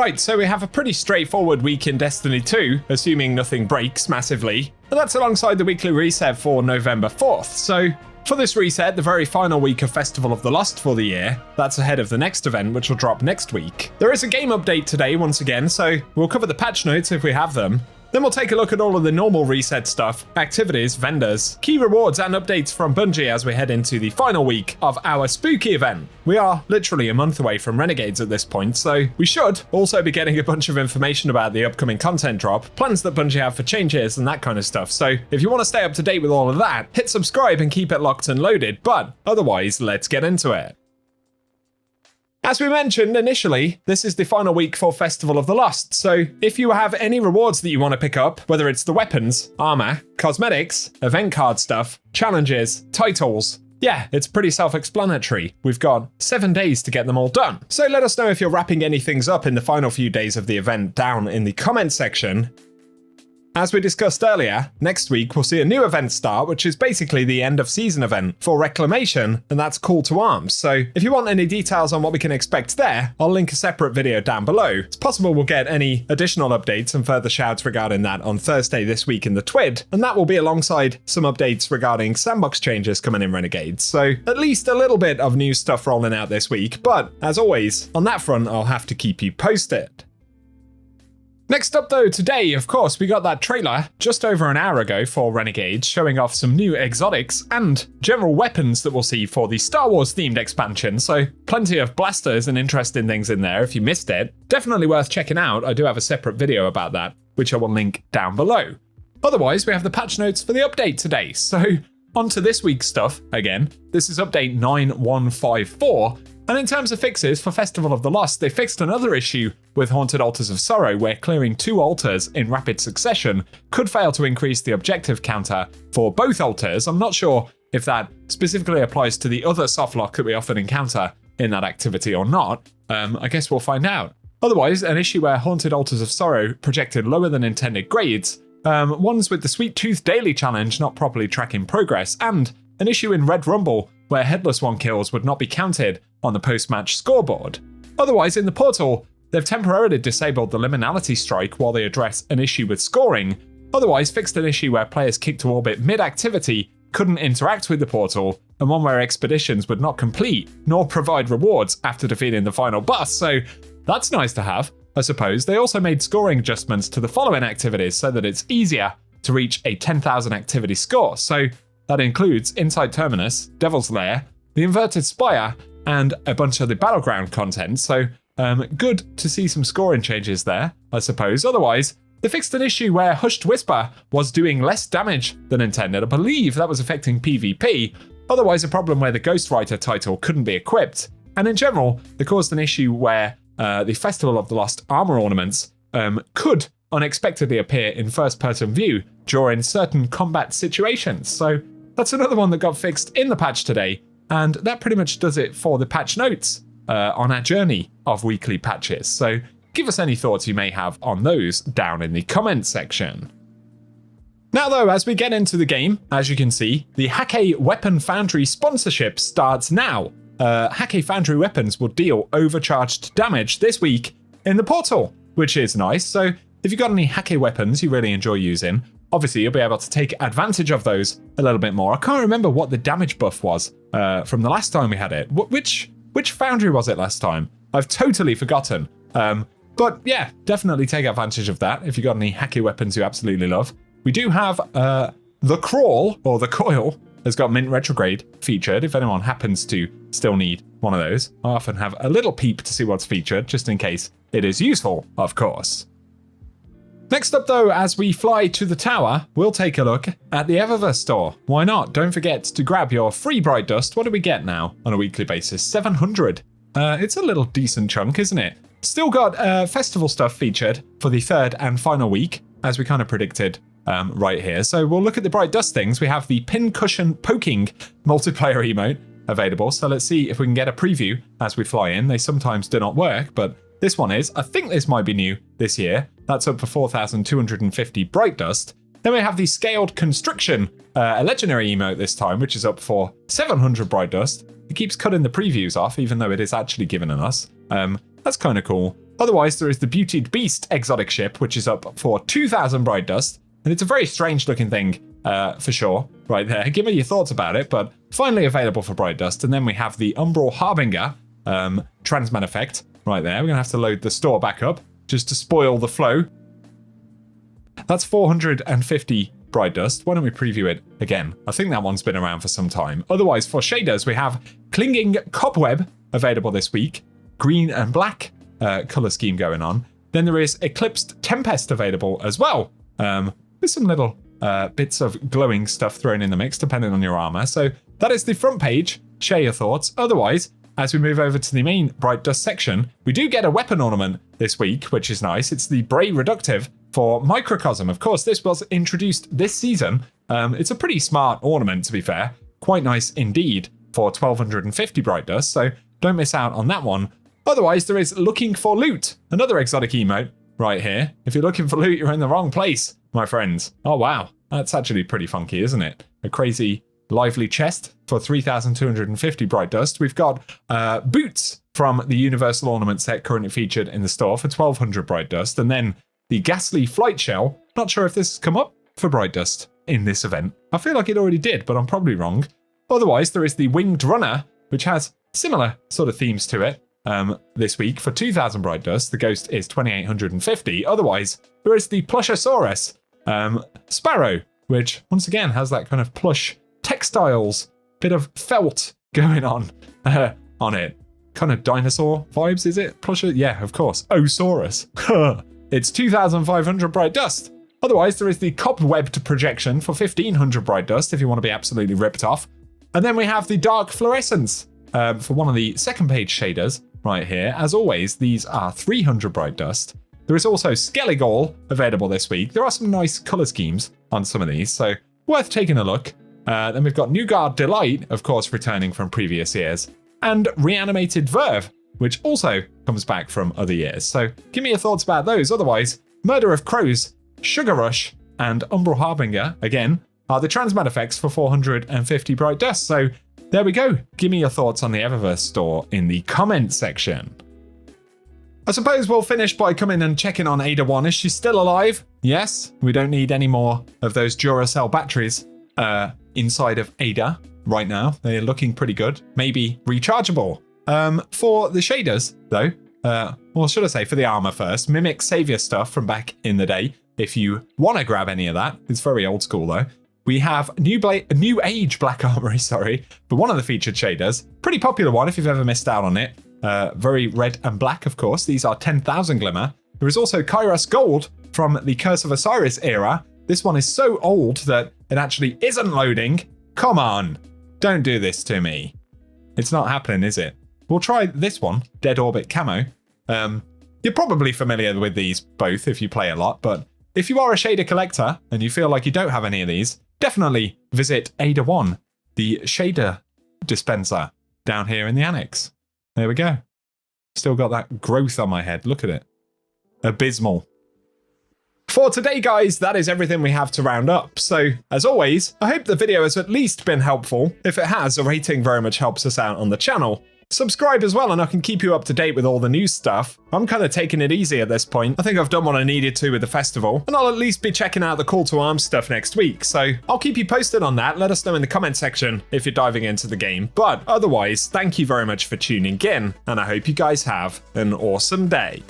Alright, so we have a pretty straightforward week in Destiny 2, assuming nothing breaks massively. And that's alongside the weekly reset for November 4th. So for this reset, the very final week of Festival of the Lost for the year, that's ahead of the next event, which will drop next week. There is a game update today once again, so we'll cover the patch notes if we have them. Then we'll take a look at all of the normal reset stuff, activities, vendors, key rewards and updates from Bungie as we head into the final week of our spooky event. We are literally a month away from Renegades at this point, so we should also be getting a bunch of information about the upcoming content drop, plans that Bungie have for changes and that kind of stuff. So if you want to stay up to date with all of that, hit subscribe and keep it locked and loaded, but otherwise, let's get into it. As we mentioned initially, this is the final week for Festival of the Lost, so if you have any rewards that you want to pick up, whether it's the weapons, armor, cosmetics, event card stuff, challenges, titles, yeah, it's pretty self-explanatory. We've got 7 days to get them all done. So let us know if you're wrapping any things up in the final few days of the event down in the comments section. As we discussed earlier, next week we'll see a new event start, which is basically the end of season event for Reclamation, and that's Call to Arms. So if you want any details on what we can expect there, I'll link a separate video down below. It's possible we'll get any additional updates and further shouts regarding that on Thursday this week in the TWID, and that will be alongside some updates regarding sandbox changes coming in Renegades. So at least a little bit of new stuff rolling out this week, but as always, on that front I'll have to keep you posted. Next up though, today, of course, we got that trailer just over an hour ago for Renegades showing off some new exotics and general weapons that we'll see for the Star Wars themed expansion, so plenty of blasters and interesting things in there if you missed it. Definitely worth checking out, I do have a separate video about that, which I will link down below. Otherwise, we have the patch notes for the update today, so on to this week's stuff again. This is update 9154. And in terms of fixes for Festival of the Lost, they fixed another issue with Haunted Altars of Sorrow where clearing 2 altars in rapid succession could fail to increase the objective counter for both altars. I'm not sure if that specifically applies to the other softlock that we often encounter in that activity or not. I guess we'll find out. Otherwise, an issue where Haunted Altars of Sorrow projected lower than intended grades, ones with the Sweet Tooth Daily Challenge not properly tracking progress, and an issue in Red Rumble where Headless One kills would not be counted on the post-match scoreboard. Otherwise, in the portal, they've temporarily disabled the liminality strike while they address an issue with scoring, otherwise fixed an issue where players kicked to orbit mid-activity couldn't interact with the portal, and one where expeditions would not complete nor provide rewards after defeating the final boss, so that's nice to have, I suppose. They also made scoring adjustments to the following activities so that it's easier to reach a 10,000 activity score, so that includes Inside Terminus, Devil's Lair, the Inverted Spire, and a bunch of the Battleground content, so good to see some scoring changes there, I suppose. Otherwise, they fixed an issue where Hushed Whisper was doing less damage than intended. I believe that was affecting PvP, otherwise a problem where the Ghostwriter title couldn't be equipped. And in general, they caused an issue where the Festival of the Lost armor ornaments could unexpectedly appear in first-person view during certain combat situations. So that's another one that got fixed in the patch today, and that pretty much does it for the patch notes on our journey of weekly patches. So give us any thoughts you may have on those down in the comments section. Now though, as we get into the game, as you can see, the Hakke Weapon Foundry sponsorship starts now. Hakke Foundry weapons will deal overcharged damage this week in the portal, which is nice. So if you've got any Hakke weapons you really enjoy using, obviously you'll be able to take advantage of those a little bit more. I can't remember what the damage buff was from the last time we had it. Which foundry was it last time? I've totally forgotten. But yeah, definitely take advantage of that if you've got any Hakke weapons you absolutely love. We do have the Crawl, or the Coil, has got Mint Retrograde featured, if anyone happens to still need one of those. I often have a little peep to see what's featured, just in case it is useful, of course. Next up though, as we fly to the tower, we'll take a look at the Eververse store. Why not? Don't forget to grab your free Bright Dust. What do we get now on a weekly basis? 700. It's a little decent chunk, isn't it? Still got festival stuff featured for the third and final week, as we kind of predicted right here. So we'll look at the Bright Dust things. We have the Pincushion Poking multiplayer emote available. So let's see if we can get a preview as we fly in. They sometimes do not work, but this one is. I think this might be new this year. That's up for 4,250 Bright Dust. Then we have the Scaled Constriction, a legendary emote this time, which is up for 700 Bright Dust. It keeps cutting the previews off, even though it is actually given us. That's kind of cool. Otherwise, there is the Beautied Beast exotic ship, which is up for 2,000 Bright Dust. And it's a very strange looking thing, for sure, right there. Give me your thoughts about it, but finally available for Bright Dust. And then we have the Umbral Harbinger transmat effect right there. We're going to have to load the store back up just to spoil the flow. That's 450 Bright Dust. Why don't we preview it again? I think that one's been around for some time. Otherwise, for shaders, we have Clinging Cobweb available this week. Green and black color scheme going on. Then there is Eclipsed Tempest available as well. With some little bits of glowing stuff thrown in the mix, depending on your armor. So that is the front page. Share your thoughts. Otherwise, as we move over to the main Bright Dust section, we do get a weapon ornament this week, which is nice. It's the Bray Reductive for Microcosm. Of course, this was introduced this season. It's a pretty smart ornament, to be fair. Quite nice indeed for 1,250 Bright Dust, so don't miss out on that one. Otherwise, there is Looking for Loot, another exotic emote right here. If you're looking for loot, you're in the wrong place, my friends. Oh, wow. That's actually pretty funky, isn't it? A crazy lively chest for 3,250 Bright Dust. We've got boots from the Universal Ornament set currently featured in the store for 1,200 Bright Dust. And then the Ghastly Flight Shell. Not sure if this has come up for Bright Dust in this event. I feel like it already did, but I'm probably wrong. Otherwise, there is the Winged Runner, which has similar sort of themes to it. This week for 2,000 Bright Dust. The Ghost is 2,850. Otherwise, there is the Plushosaurus Sparrow, which once again has that kind of plush textiles, bit of felt going on it. Kind of dinosaur vibes, is it? Plush, yeah, of course. Osaurus. It's 2,500 Bright Dust. Otherwise, there is the Cobwebbed Projection for 1,500 Bright Dust if you want to be absolutely ripped off. And then we have the Dark Fluorescence for one of the second page shaders right here. As always, these are 300 Bright Dust. There is also Skelligall available this week. There are some nice color schemes on some of these, so worth taking a look. Then we've got New Guard Delight, of course, returning from previous years, and Reanimated Verve, which also comes back from other years. So give me your thoughts about those. Otherwise, Murder of Crows, Sugar Rush, and Umbral Harbinger, again, are the transmat effects for 450 Bright Dust. So there we go. Give me your thoughts on the Eververse store in the comments section. I suppose we'll finish by coming and checking on Ada 1. Is she still alive? Yes. We don't need any more of those Duracell batteries inside of Ada right now. They're looking pretty good. Maybe rechargeable. For the shaders, though, well, should I say for the armor first, Mimic Savior stuff from back in the day. If you want to grab any of that, it's very old school, though. We have New Age Black Armory, for one of the featured shaders. Pretty popular one if you've ever missed out on it. Very red and black, of course. These are 10,000 Glimmer. There is also Kairos Gold from the Curse of Osiris era. This one is so old that it actually isn't loading. Come on, don't do this to me. It's not happening, is it? We'll try this one, Dead Orbit Camo. You're probably familiar with these both if you play a lot, but if you are a shader collector and you feel like you don't have any of these, definitely visit Ada 1, the shader dispenser down here in the annex. There we go. Still got that growth on my head. Look at it. Abysmal. For today, guys, that is everything we have to round up. So, as always, I hope the video has at least been helpful. If it has, a rating very much helps us out on the channel. Subscribe as well and I can keep you up to date with all the new stuff. I'm kind of taking it easy at this point. I think I've done what I needed to with the festival, and I'll at least be checking out the Call to Arms stuff next week, so I'll keep you posted on that. Let us know in the comment section if you're diving into the game. But otherwise, thank you very much for tuning in, and I hope you guys have an awesome day.